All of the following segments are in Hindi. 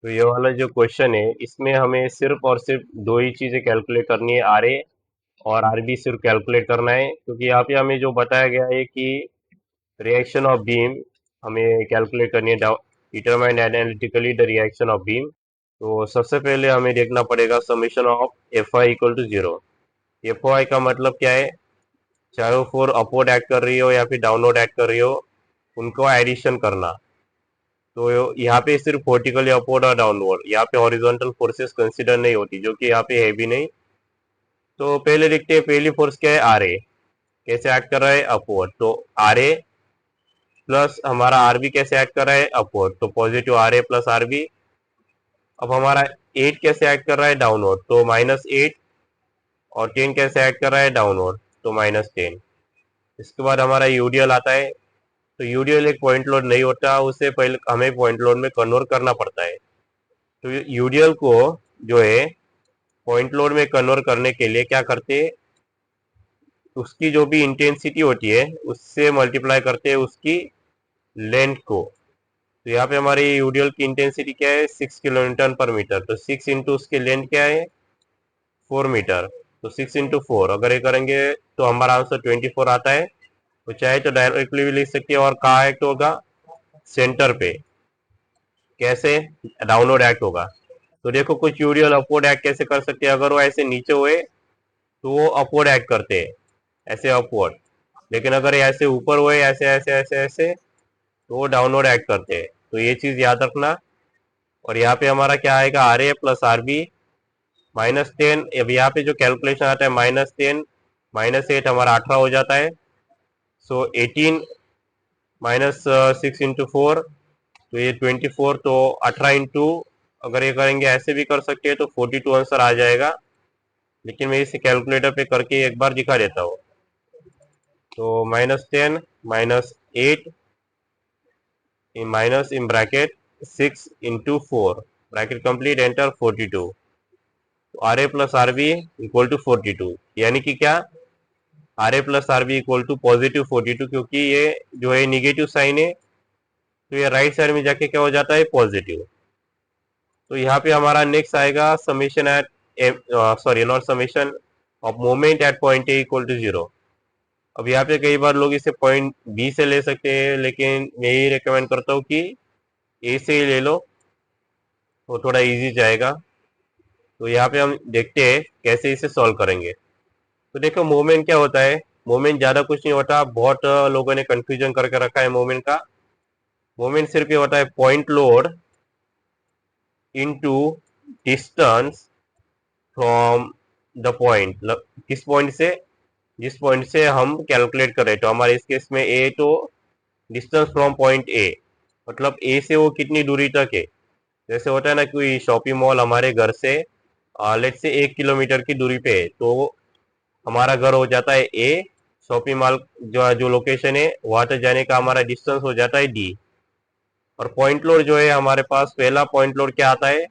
तो ये वाला जो क्वेश्चन है इसमें हमें सिर्फ और सिर्फ दो ही चीजें कैलकुलेट करनी है, आर ए और आर बी सिर्फ कैलकुलेट करना है, क्योंकि यहाँ पे हमें जो बताया गया है कि रिएक्शन ऑफ बीम हमें कैलकुलेट करनी है, determine analytically the reaction of beam. तो सबसे पहले हमें देखना पड़ेगा summation of F I equal to zero. F I का मतलब क्या है, चाहे वो फोर अपवर्ड एक्ट कर रही हो या फिर डाउनवर्ड एक्ट कर रही हो, उनको एडिशन करना। तो यहाँ पे सिर्फ वर्टिकली अपवर्ड और डाउनवर्ड, यहाँ पे हॉरिजॉन्टल फोर्सेस कंसीडर नहीं होती, जो कि यहाँ पे है भी नहीं। तो पहले देखते हैं पहली फोर्स क्या है, आर ए कैसे एक्ट कर रहा है, अपवर्ड। तो आर ए प्लस हमारा आर बी कैसे एक्ट कर रहा है, अपवर्ड, तो positive R A plus R B. अब हमारा 8 कैसे एक्ट कर रहा है, डाउनवर्ड, तो -8। और 10 कैसे एक्ट कर रहा है, डाउनवर्ड, तो -10। इसके बाद हमारा यूडीएल आता है। तो यूडीएल एक पॉइंट लोड नहीं होता, उसे पहले हमें पॉइंट लोड में कन्वर्ट करना पड़ता है। तो यूडीएल को जो है पॉइंट लोड में कन्वर्ट करने के लिए क्या करते हैं, उसकी जो भी इंटेंसिटी होती है उससे मल्टीप्लाई करते हैं उसकी लेंथ को। तो यहाँ पे हमारी यूडीएल की इंटेंसिटी क्या है, 6 किलोन्यूटन पर मीटर। तो 6 इंटू उसकी लेंथ क्या है, 4 मीटर। तो 6 इंटू 4 अगर ये करेंगे तो हमारा आंसर 24 आता है। तो चाहे तो डायरेक्टली भी लिख सकते हैं, और कहाँ एक्ट होगा, सेंटर पे। कैसे, डाउनवर्ड एक्ट होगा। तो देखो कुछ यूडीएल अपवर्ड एक्ट कैसे कर सकते हैं, अगर वो ऐसे नीचे हुए तो वो अपवर्ड एक्ट करते हैं, ऐसे अपवर्ड। लेकिन अगर ये ऐसे ऊपर हुए, ऐसे ऐसे ऐसे ऐसे, तो वो डाउनवर्ड एक्ट करते हैं। तो ये चीज याद रखना। और यहाँ पे हमारा क्या आएगा, R A plus R B -10। अब यहाँ पे जो कैलकुलेशन आता है -10 -8 हमारा 18 हो जाता है। सो 18 -6 इंटू 4, तो ये 24। तो 18 इंटू, अगर ये करेंगे ऐसे भी कर सकते हैं तो 42 आंसर आ जाएगा। लेकिन मैं इसे कैलकुलेटर पे करके एक बार दिखा देता हूँ। तो -10 -8 minus in bracket 6 into 4, bracket complete, enter 42। तो R A plus R B equal to 42, यानी कि क्या, R A plus R B equal to positive 42, क्योंकि ये जो है निगेटिव साइन है, तो ये राइट साइड में जाके क्या हो जाता है, पॉजिटिव। तो यहाँ पे हमारा नेक्स्ट आएगा summation at, sorry not summation of moment at point A equal to zero. अब यहाँ पे कई बार लोग इसे पॉइंट बी से ले सकते हैं, लेकिन मैं यही रिकमेंड करता हूँ कि ए से ही ले लो, वो थोड़ा इजी जाएगा। तो यहाँ पे हम देखते हैं कैसे इसे सॉल्व करेंगे। तो देखो मोमेंट क्या होता है, मोमेंट ज्यादा कुछ नहीं होता, बहुत लोगों ने कंफ्यूजन करके रखा है मोमेंट का। मोमेंट सिर्फ ये होता है point load into distance from the point, किस पॉइंट से, जिस पॉइंट से हम कैलकुलेट कर रहे हैं। तो हमारे इस केस में ए, तो डिस्टेंस फ्रॉम पॉइंट ए, मतलब ए से वो कितनी दूरी तक है। जैसे होता है ना, कोई शॉपिंग मॉल हमारे घर से लेट से 1 किलोमीटर की दूरी पे है, तो हमारा घर हो जाता है ए, शॉपिंग मॉल जो जो लोकेशन है वहां तक जाने का हमारा डिस्टेंस हो जाता है डी। और पॉइंट लोड जो है हमारे पास, पहला पॉइंट लोड क्या आता है,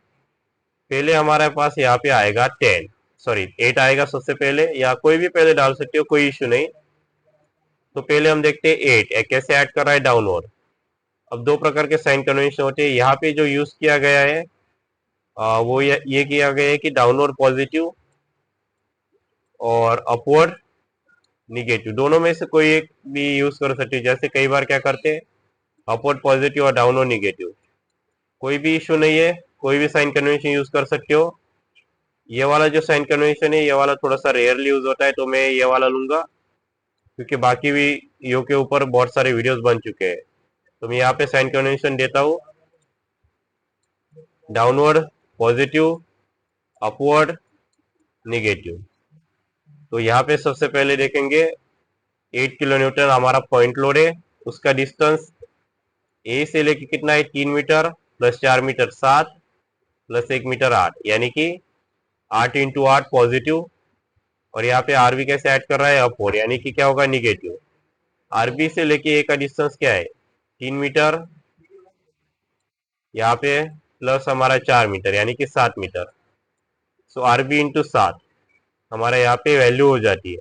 पहले हमारे पास यहाँ पे आएगा 10, सॉरी 8 आएगा सबसे पहले, या कोई भी पहले डाल सकते हो, कोई इश्यू नहीं। तो पहले हम देखते हैं 8 कैसे ऐड कर रहा है, डाउनवर्ड। अब दो प्रकार के साइन कन्वेंशन होते हैं, यहाँ पे जो यूज किया गया है वो ये किया गया है कि डाउनवर्ड पॉजिटिव और अपवर्ड निगेटिव, दोनों में से कोई एक भी यूज कर सकते हो। जैसे कई बार क्या करते हैं, अपवर्ड पॉजिटिव और डाउनवर्ड निगेटिव, कोई भी इशू नहीं है, कोई भी साइन कन्वेंशन यूज कर सकते हो। ये वाला जो साइन कन्वेंशन है, ये वाला थोड़ा सा रेयरली यूज होता है, तो मैं ये वाला लूंगा, क्योंकि बाकी भी यो के ऊपर बहुत सारे वीडियोस बन चुके हैं। तो मैं यहाँ पे साइन कन्वेंशन देता हूँ, डाउनवर्ड पॉजिटिव, अपवर्ड निगेटिव। तो यहाँ पे सबसे पहले देखेंगे 8 किलो न्यूटन हमारा पॉइंट लोड है, उसका डिस्टेंस ए से लेके कितना है, 3 metre, plus 4 metre 7, plus 1 metre 8, यानी कि 8 इंटू 8 पॉजिटिव। और यहाँ पे आरबी कैसे ऐड कर रहा है, अपवर्ड, यानी कि क्या होगा, निगेटिव। आरबी से लेके ए का डिस्टेंस क्या है, 3 मीटर, यहाँ पे प्लस हमारा 4 मीटर, यानी कि 7 मीटर। सो आरबी इंटू 7 हमारा यहाँ पे वैल्यू हो जाती है।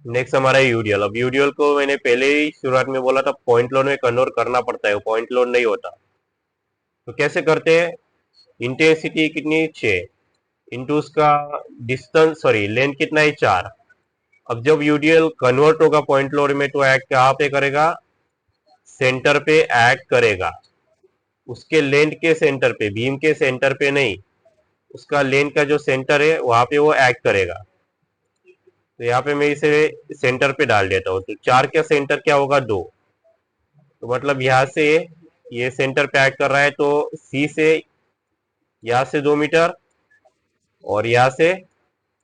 नेक्स्ट हमारा यूडीएल। अब यूडीएल को मैंने पहले ही शुरुआत में बोला था, पॉइंट लोड में कन्वर्ट करना पड़ता है, पॉइंट लोड नहीं होता। तो कैसे करते हैं, इंटेंसिटी कितनी 6 इंटू उसका डिस्टेंस, सॉरी लेंथ कितना है 4। अब जब यूडीएल कन्वर्ट होगा पॉइंट लोड में तो एक्ट कहाँ पे करेगा, सेंटर पे एक्ट करेगा, उसके लेंथ के सेंटर पे, बीम के सेंटर पे नहीं, उसका लेंथ का जो सेंटर है वहां पे वो एक्ट करेगा। तो यहाँ पे मैं इसे सेंटर पे डाल देता हूँ, तो 4 का सेंटर क्या होगा 2, तो मतलब यहाँ से ये सेंटर पे एक्ट कर रहा है, तो सी से यहाँ से 2 मीटर और यहाँ से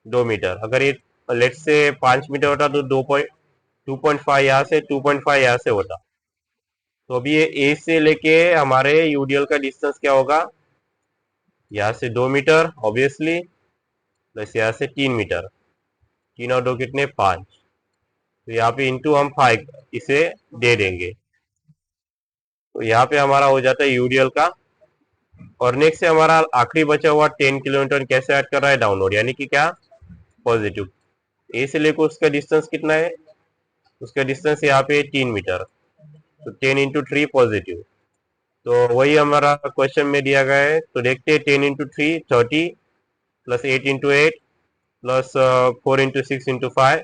2 मीटर, अगर ये लेट से 5 मीटर होता तो 2.5 यहाँ से, 2.5 यहाँ से होता। तो अभी ये ए से लेके हमारे यूडीएल का डिस्टेंस क्या होगा, यहाँ से 2 मीटर ऑब्वियसली, प्लस यहाँ से 3 मीटर, 3 और 2 कितने 5, तो यहाँ पे इंटू हम 5 इसे दे देंगे। तो यहाँ पे हमारा हो जाता है यूडीएल का। और नेक्स्ट से हमारा आखिरी बचा हुआ 10 किलोमीटर कैसे ऐड कर रहा है, डाउनलोड, यानी कि क्या, पॉजिटिव। ए से लेकर उसका डिस्टेंस कितना है, उसका डिस्टेंस यहाँ पे 3 मीटर, तो 10 × 3 पॉजिटिव। तो वही हमारा क्वेश्चन में दिया गया है, तो देखते हैं 10 × 3 30, प्लस 8 × 8 प्लस 4 × 6 × 5।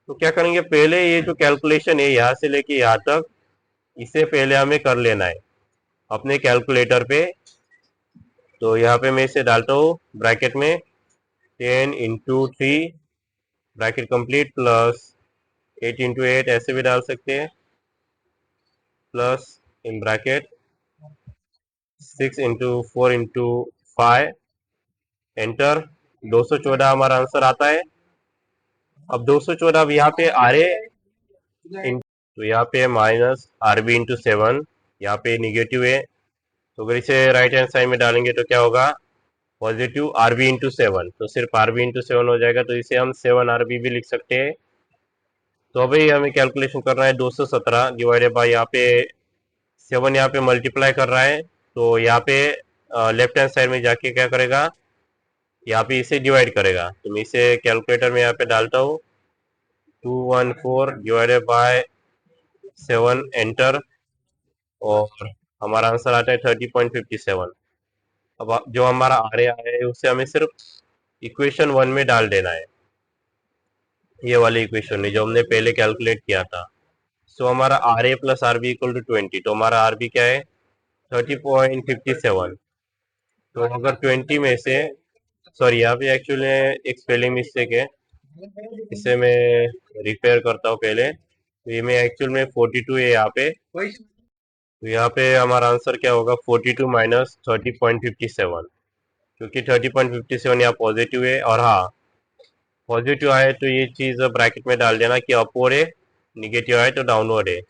तो क्या करेंगे, पहले ये जो कैलकुलेशन है यहाँ से लेके यहाँ तक, इसे पहले हमें कर लेना है अपने कैलकुलेटर पे। तो यहाँ पे मैं इसे डालता हूँ ब्रैकेट में 10 × 3 ब्रैकेट कंप्लीट, प्लस 8 × 8 ऐसे भी डाल सकते हैं, प्लस इन ब्रैकेट 6 × 4 × 5 एंटर। 214 हमारा आंसर आता है। अब 214 अब यहाँ पे आ रहे, तो यहाँ पे माइनस आरबी इंटू 7, यहाँ पे निगेटिव है, तो अगर इसे राइट हैंड साइड में डालेंगे तो क्या होगा, पॉजिटिव आरबी इंटू 7, तो सिर्फ आरबी इंटू 7 हो जाएगा, तो इसे हम 7 आरबी भी लिख सकते हैं। तो अभी हमें कैलकुलेशन करना है 217 डिवाइडेड बाई, यहाँ पे 7 यहाँ पे मल्टीप्लाई कर रहा है, तो यहाँ पे लेफ्ट हैंड साइड में जाके क्या करेगा, यहाँ पे इसे डिवाइड करेगा। तो मैं इसे कैलकुलेटर में यहाँ पे डालता हूँ 214 डिवाइडेड बाय 7 एंटर, और हमारा आंसर आता है 30.57। अब जो हमारा आर ए आया है उसे हमें सिर्फ इक्वेशन 1 में डाल देना है, ये वाली इक्वेशन है जो हमने पहले कैलकुलेट किया था। सो हमारा R A plus R B equal to 20, तो हमारा आर बी क्या है 30.57। तो अगर 20 में से, सॉरी यहाँ पे एक्चुअली एक स्पेलिंग मिस्टेक है, इसे मैं रिपेयर करता हूँ पहले। तो ये में एक्चुअल में 42 है यहाँ पे, तो यहाँ पे हमारा आंसर क्या होगा 42 माइनस 30.57, क्योंकि 30.57 यहाँ पॉजिटिव है, और हाँ पॉजिटिव आए तो ये चीज़ ब्रैकेट में डाल देना कि अपवर्ड है, निगेटिव आए तो डाउनवर्ड है।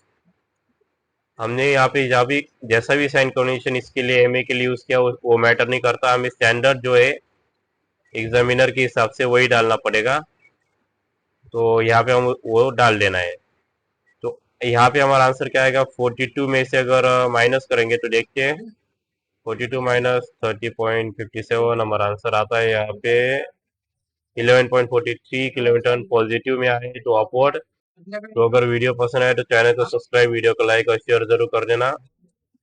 हमने यहाँ पे जहाँ भी जैसा भी साइन कॉम्बिनेशन इसके लिए एमए के लिए यूज़ किया वो मैटर नहीं करता, हमें स्टैंडर्ड जो है एग्जामिनर के हिसाब से वही डालना पड़ेगा, तो यहाँ पे हम वो डाल देना है। तो यहाँ पे हमारा आंसर क्या आएगा, 42 में से अगर माइनस करेंगे तो देखते हैं 42 माइनस 30.57, हमारा आंसर आता है यहाँ पे 11.43 किलोमीटर, पॉजिटिव में आए तो अपवर्ड। तो अगर वीडियो पसंद आए तो चैनल को सब्सक्राइब, वीडियो को लाइक और शेयर जरूर कर देना।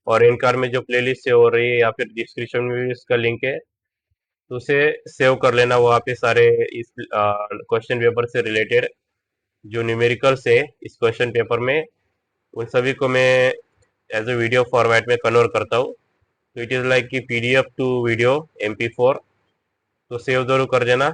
और इन कार में जो प्लेलिस्ट सेव हो रही है या फिर डिस्क्रिप्शन में भी इसका लिंक है, तो उसे सेव कर लेना, वहाँ पे सारे इस क्वेश्चन पेपर से रिलेटेड जो न्यूमेरिकल्स है इस क्वेश्चन पेपर में, उन सभी को मैं एज ए वीडियो फॉर्मेट में कन्वर्ट करता हूँ। तो इट इज़ लाइक कि पीडीएफ टू वीडियो MP4, तो सेव जरूर कर देना।